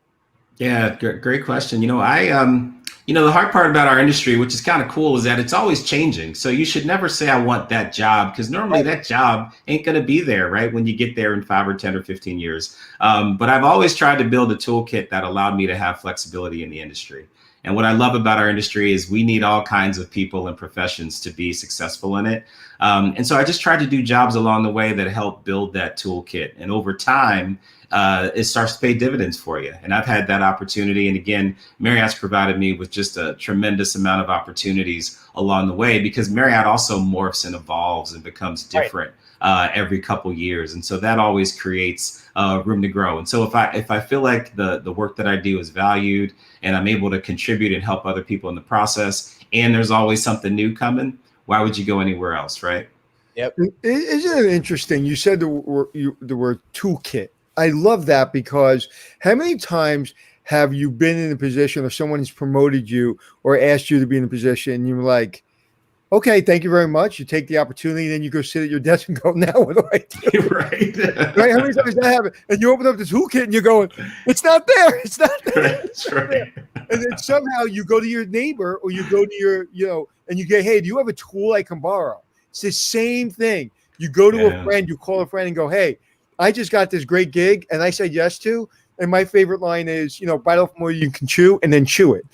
Yeah, great question. You know, you know, the hard part about our industry, which is kind of cool, is that it's always changing. So you should never say, I want that job, because normally that job ain't going to be there, right, when you get there in 5 or 10 or 15 years. But I've always tried to build a toolkit that allowed me to have flexibility in the industry. And what I love about our industry is we need all kinds of people and professions to be successful in it. And so I just tried to do jobs along the way that help build that toolkit. And over time, it starts to pay dividends for you. And I've had that opportunity. And again, Marriott's provided me with just a tremendous amount of opportunities along the way, because Marriott also morphs and evolves and becomes different every couple years. And so that always creates room to grow. And so if I feel like the work that I do is valued and I'm able to contribute and help other people in the process, and there's always something new coming, why would you go anywhere else, right? Yep. Isn't it interesting? You said the word toolkit. I love that, because how many times have you been in a position or someone has promoted you or asked you to be in a position and you're like, okay, thank you very much. You take the opportunity, and then you go sit at your desk and go, now what do I do? Right. Right? How many times that happen? And you open up the toolkit and you're going, it's not there. It's not there. That's right. And then somehow you go to your neighbor or you go to your, and you get, hey, do you have a tool I can borrow? It's the same thing. You go to a friend, you call a friend and go, hey, I just got this great gig and I said yes to. And my favorite line is, bite off more you can chew and then chew it.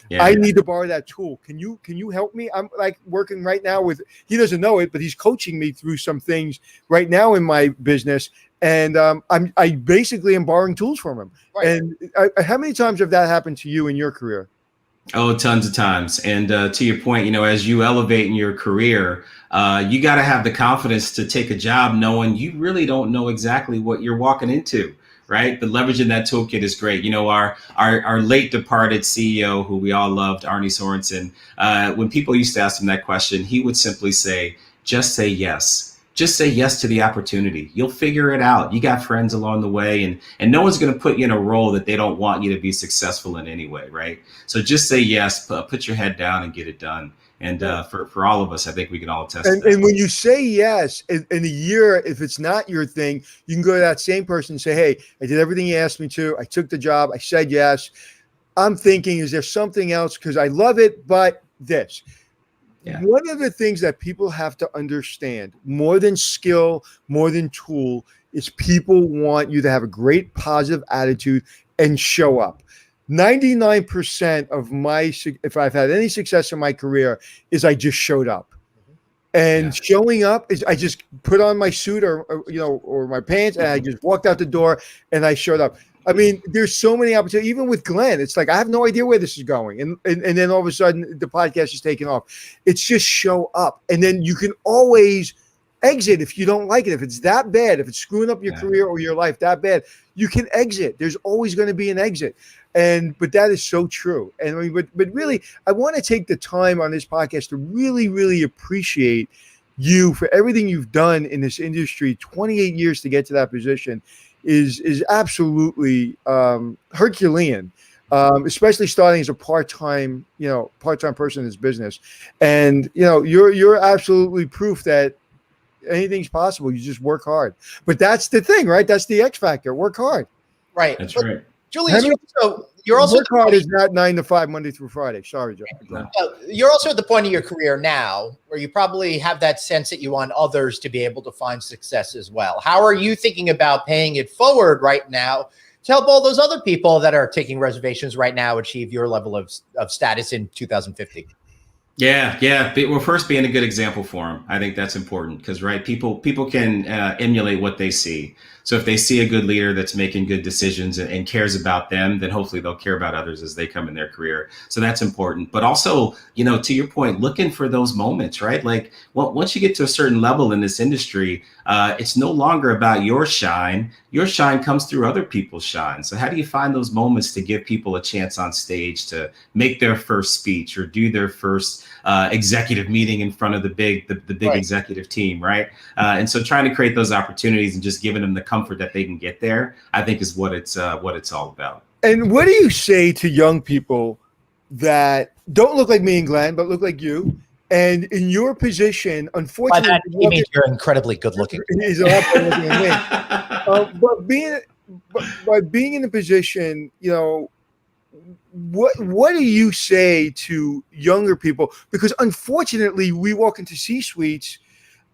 Yeah. I need to borrow that tool. Can you help me? I'm like working right now with, he doesn't know it, but he's coaching me through some things right now in my business. And I basically am borrowing tools from him. Right. And how many times have that happened to you in your career? Oh, tons of times. And to your point, as you elevate in your career, you got to have the confidence to take a job knowing you really don't know exactly what you're walking into. Right. But leveraging that toolkit is great. Our late departed CEO, who we all loved, Arnie Sorensen, when people used to ask him that question, he would simply say, just say yes. Just say yes to the opportunity. You'll figure it out. You got friends along the way, and no one's going to put you in a role that they don't want you to be successful in anyway. Right. So just say yes, put your head down and get it done. And for all of us, I think we can all attest to that. And when you say yes, in a year, if it's not your thing, you can go to that same person and say, hey, I did everything you asked me to. I took the job. I said yes. I'm thinking, is there something else? Because I love it, but this. Yeah. One of the things that people have to understand, more than skill, more than tool, is people want you to have a great positive attitude and show up. 99% of if I've had any success in my career, is I just showed up. And showing up is I just put on my suit or my pants and I just walked out the door and I showed up. I mean, there's so many opportunities. Even with Glenn, it's like I have no idea where this is going, and then all of a sudden the podcast is taking off. It's just show up, and then you can always exit if you don't like it. If it's that bad, if it's screwing up your career or your life that bad, you can exit. There's always going to be an exit. But that is so true. And I mean, but really, I want to take the time on this podcast to really, really appreciate you for everything you've done in this industry. 28 years to get to that position is absolutely Herculean. Especially starting as a part-time person in this business. And you're absolutely proof that anything's possible. You just work hard. But that's the thing, right? That's the X factor. Work hard. Right. That's right. Julius, you're also work hard is not 9 to 5 Monday through Friday. Sorry, Joe. You're also at the point of your career now where you probably have that sense that you want others to be able to find success as well. How are you thinking about paying it forward right now to help all those other people that are taking reservations right now achieve your level of status in 2050? Yeah. Well, first, being a good example for them. I think that's important because, right, people can emulate what they see. So if they see a good leader that's making good decisions and cares about them, then hopefully they'll care about others as they come in their career. So that's important. But also, to your point, looking for those moments, right? Like, well, once you get to a certain level in this industry, it's no longer about your shine. Your shine comes through other people's shine. So how do you find those moments to give people a chance on stage to make their first speech or do their first executive meeting in front of the big right. executive team, right? And so trying to create those opportunities and just giving them the comfort that they can get there, I think is what it's all about. And what do you say to young people that don't look like me and Glenn, but look like you? And in your position, unfortunately, by that, you mean you're incredibly good looking. He's a lot better looking than me. But being in a position, what do you say to younger people? Because unfortunately, we walk into C-suites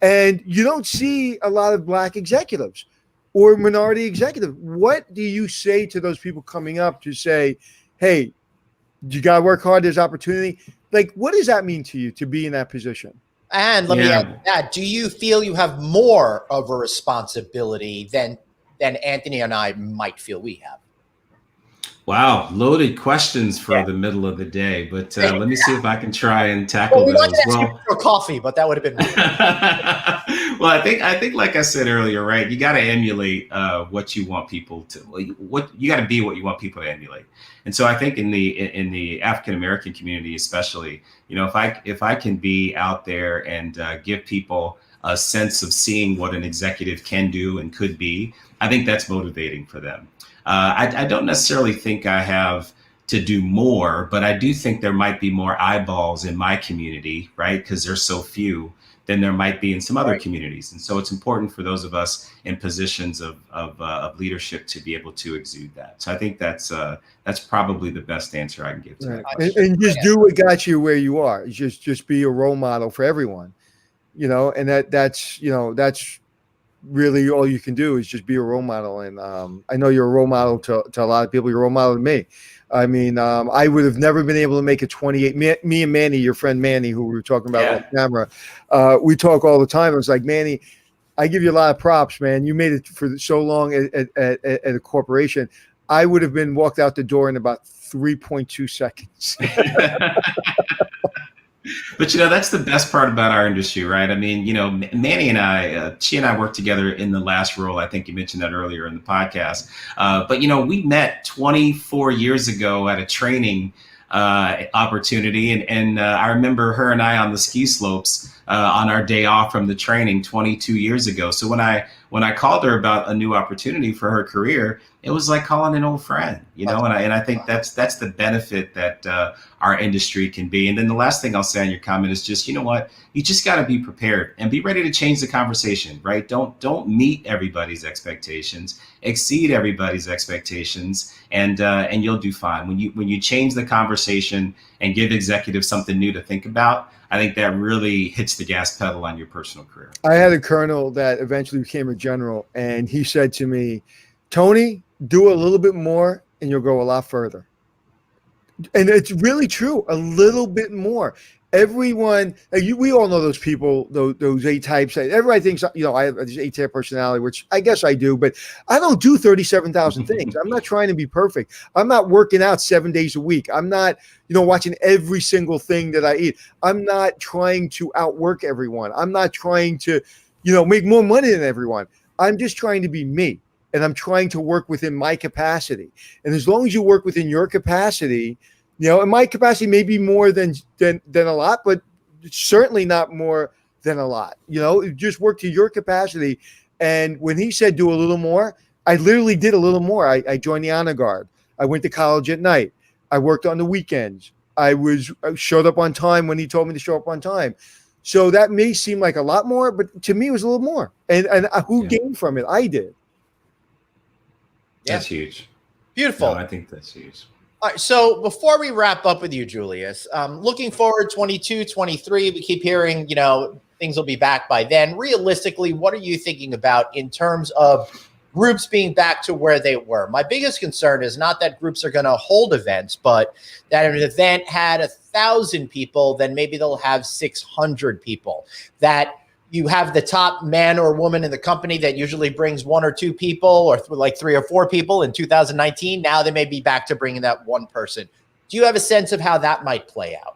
and you don't see a lot of Black executives or minority executives. What do you say to those people coming up to say, hey, you got to work hard, there's opportunity? Like, what does that mean to you to be in that position? And let me add that. Do you feel you have more of a responsibility than Anthony and I might feel we have? Wow, loaded questions for the middle of the day, but let me see if I can try and tackle we might those. ask you for coffee, but that would have been rude. Well, I think, like I said earlier, right? You got to emulate what you want people to. What you got to be, what you want people to emulate. And so I think in the African American community, especially, if I can be out there and give people a sense of seeing what an executive can do and could be, I think that's motivating for them. I don't necessarily think I have to do more, but I do think there might be more eyeballs in my community, right? Because there's so few than there might be in some other communities. And so it's important for those of us in positions of leadership to be able to exude that. So I think that's probably the best answer I can give to that. And just do what got you where you are. Just be a role model for everyone, and that's really all you can do is just be a role model. And I know you're a role model to a lot of people. You're a role model to me. I mean, I would have never been able to make a 28. Me and Manny, your friend Manny, who we were talking about on camera, we talk all the time. I was like, Manny, I give you a lot of props, man. You made it for so long at a corporation. I would have been walked out the door in about 3.2 seconds. But that's the best part about our industry, right? I mean, Manny and I, she and I worked together in the last role. I think you mentioned that earlier in the podcast. But we met 24 years ago at a training opportunity, and I remember her and I on the ski slopes on our day off from the training 22 years ago. So when I called her about a new opportunity for her career, it was like calling an old friend, and I think that's the benefit that our industry can be. And then the last thing I'll say on your comment is just, you just got to be prepared and be ready to change the conversation, right? Don't meet everybody's expectations, exceed everybody's expectations, and you'll do fine. When you change the conversation and give executives something new to think about, I think that really hits the gas pedal on your personal career. I had a colonel that eventually became a general, and he said to me, Tony, do a little bit more and you'll go a lot further. And it's really true. A little bit more. Everyone, we all know those people, those A types. Everybody thinks, I have this A-type personality, which I guess I do, but I don't do 37,000 things. I'm not trying to be perfect. I'm not working out 7 days a week. I'm not, watching every single thing that I eat. I'm not trying to outwork everyone. I'm not trying to, make more money than everyone. I'm just trying to be me. And I'm trying to work within my capacity. And as long as you work within your capacity, and my capacity may be more than a lot, but certainly not more than a lot. Just work to your capacity. And when he said do a little more, I literally did a little more. I joined the honor guard. I went to college at night. I worked on the weekends. I showed up on time when he told me to show up on time. So that may seem like a lot more, but to me it was a little more. And who gained from it? I did. That's huge. Beautiful. No, I think that's huge. All right, so before we wrap up with you, Julius, looking forward 22, 23, we keep hearing, things will be back by then. Realistically, what are you thinking about in terms of groups being back to where they were? My biggest concern is not that groups are going to hold events, but that an event had 1,000 people, then maybe they'll have 600 people. That you have the top man or woman in the company that usually brings 1 or 2 people, or like 3 or 4 people in 2019. Now they may be back to bringing that one person. Do you have a sense of how that might play out?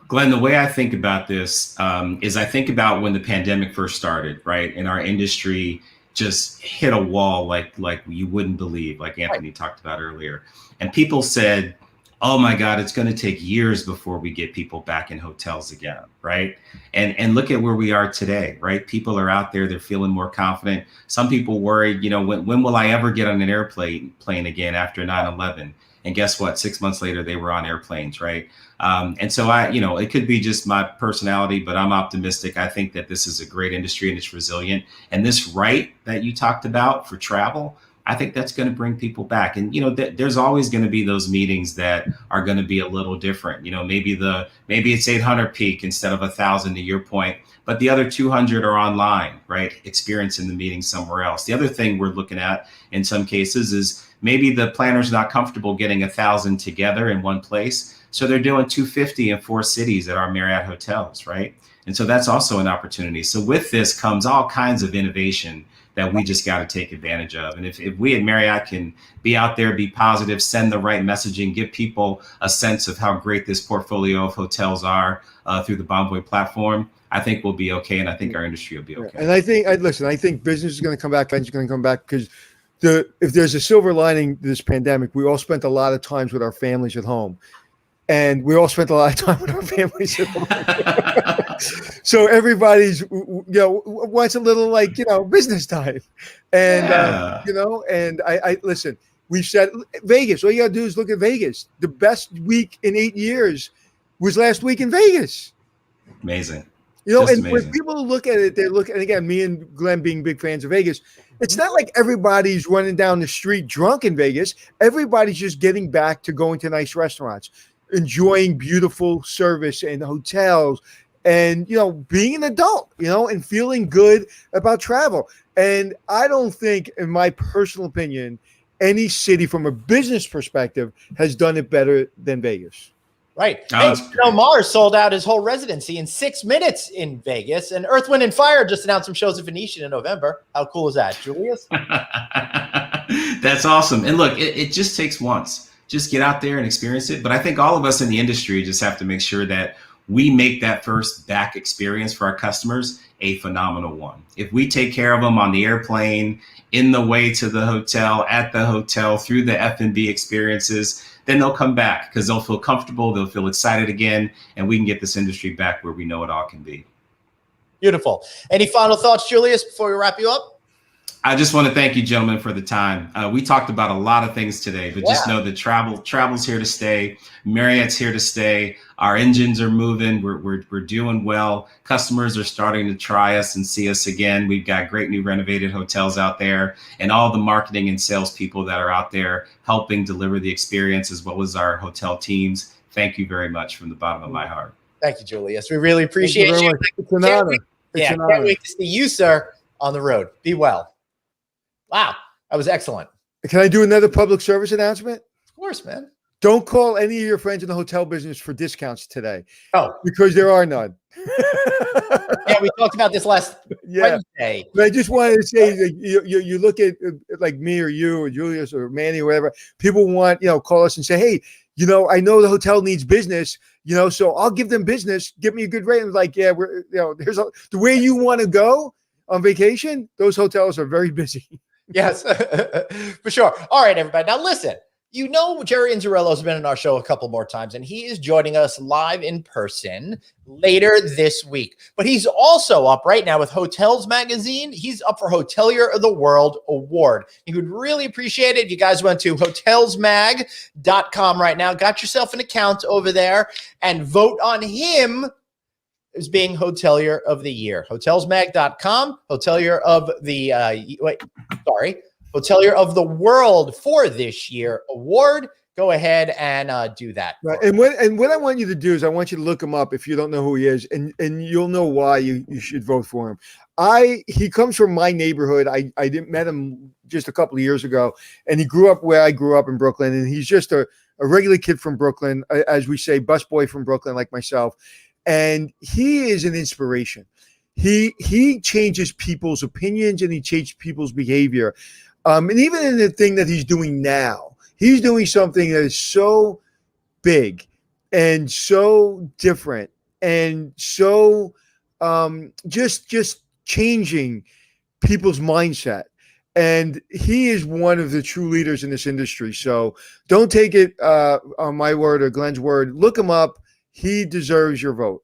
Glenn, the way I think about this is I think about when the pandemic first started, right? And our industry just hit a wall like you wouldn't believe, like Anthony talked about earlier. And people said, oh my God, it's going to take years before we get people back in hotels again, right? And look at where we are today, right? People are out there, they're feeling more confident. Some people worried, when will I ever get on an airplane again after 9/11? And guess what? 6 months later, they were on airplanes, right? And so it could be just my personality, but I'm optimistic. I think that this is a great industry and it's resilient. And this right that you talked about for travel, I think that's going to bring people back. And, there's always going to be those meetings that are going to be a little different. Maybe it's 800 peak instead of 1,000 to your point, but the other 200 are online, right? Experiencing the meeting somewhere else. The other thing we're looking at in some cases is maybe the planner's not comfortable getting 1,000 together in one place. So they're doing 250 in 4 cities at our Marriott hotels, right? And so that's also an opportunity. So with this comes all kinds of innovation that we just got to take advantage of. And if we at Marriott can be out there, be positive, send the right messaging, give people a sense of how great this portfolio of hotels are through the Bonvoy platform, I think we'll be okay. And I think our industry will be okay. And I think business is going to come back. Business is going to come back because if there's a silver lining to this pandemic, we all spent a lot of times with our families at home. And we all spent a lot of time with our families at home. So everybody's, wants a little business time. And, and I listen, we've said Vegas, all you got to do is look at Vegas. The best week in 8 years was last week in Vegas. Amazing. And when people look at it, and again, me and Glenn being big fans of Vegas, it's not like everybody's running down the street drunk in Vegas. Everybody's just getting back to going to nice restaurants, enjoying beautiful service and hotels, and being an adult, and feeling good about travel. And I don't think, in my personal opinion, any city from a business perspective has done it better than Vegas. Right. Hey, Mars sold out his whole residency in 6 minutes in Vegas, and Earth, Wind, and Fire just announced some shows at Venetian in November. How cool is that, Julius? That's awesome. And look, it just takes once. Just get out there and experience it. But I think all of us in the industry just have to make sure that we make that first back experience for our customers a phenomenal one. If we take care of them on the airplane, in the way to the hotel, at the hotel, through the F&B experiences, then they'll come back because they'll feel comfortable, they'll feel excited again, and we can get this industry back where we know it all can be. Beautiful. Any final thoughts, Julius, before we wrap you up? I just want to thank you, gentlemen, for the time. We talked about a lot of things today, but just know that travel's here to stay. Marriott's here to stay. Our engines are moving. We're doing well. Customers are starting to try us and see us again. We've got great new renovated hotels out there, and all the marketing and sales people that are out there helping deliver the experience, as well as our hotel teams. Thank you very much from the bottom of my heart. Thank you, Julius. We really appreciate you. It's an honor. Can't wait to see you, sir, on the road. Be well. Wow, that was excellent. Can I do another public service announcement? Of course, man. Don't call any of your friends in the hotel business for discounts today. Oh, because there are none. Yeah, we talked about this last Wednesday. But I just wanted to say that you look at like me or you or Julius or Manny or whatever. People want call us and say, hey, I know the hotel needs business. So I'll give them business. Give me a good rate. And like, yeah, here's the way you want to go on vacation. Those hotels are very busy. Yes, for sure. All right, everybody. Now listen, Jerry Inzarello has been on our show a couple more times, and he is joining us live in person later this week. But he's also up right now with Hotels Magazine. He's up for Hotelier of the World Award. He would really appreciate it if you guys went to hotelsmag.com right now, got yourself an account over there, and vote on him as being Hotelier of the Year. Hotelsmag.com, Hotelier of the Hotelier of the World for this year award. Go ahead and do that. Right. And what I want you to do is I want you to look him up if you don't know who he is, and you'll know why you should vote for him. He comes from my neighborhood. I met him just a couple of years ago, and he grew up where I grew up in Brooklyn, and he's just a regular kid from Brooklyn, as we say, busboy from Brooklyn like myself. And he is an inspiration. He changes people's opinions and he changes people's behavior. And even in the thing that he's doing now, he's doing something that is so big and so different and so just changing people's mindset. And he is one of the true leaders in this industry. So don't take it on my word or Glenn's word. Look him up. He deserves your vote.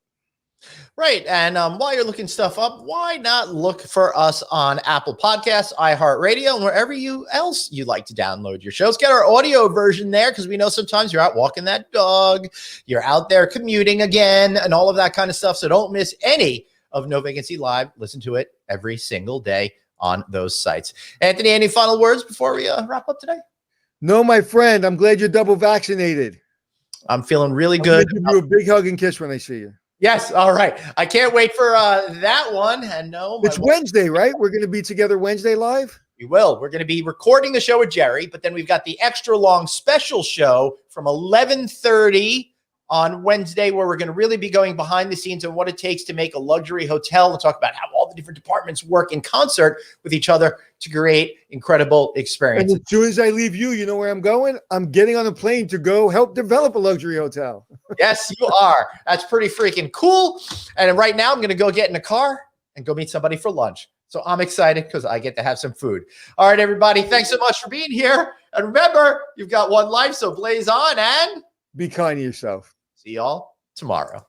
Right. And while you're looking stuff up, why not look for us on Apple Podcasts, iHeartRadio, and wherever else you like to download your shows. Get our audio version there because we know sometimes you're out walking that dog, you're out there commuting again, and all of that kind of stuff. So don't miss any of No Vacancy Live. Listen to it every single day on those sites. Anthony, any final words before we wrap up today? No, my friend. I'm glad you're double vaccinated. I'm feeling really good. I'm gonna give you a big hug and kiss when I see you. Yes. All right. I can't wait for that one. And no, it's Wednesday, right? We're going to be together Wednesday live. We will. We're going to be recording the show with Jerry, but then we've got the extra long special show from 11:30 on Wednesday, where we're going to really be going behind the scenes on what it takes to make a luxury hotel and talk about how all the different departments work in concert with each other to create incredible experiences. And as soon as I leave you, you know where I'm going? I'm getting on a plane to go help develop a luxury hotel. Yes, you are. That's pretty freaking cool. And right now I'm going to go get in a car and go meet somebody for lunch. So I'm excited because I get to have some food. All right, everybody. Thanks so much for being here. And remember, you've got one life, so blaze on and Be kind to yourself. see y'all tomorrow.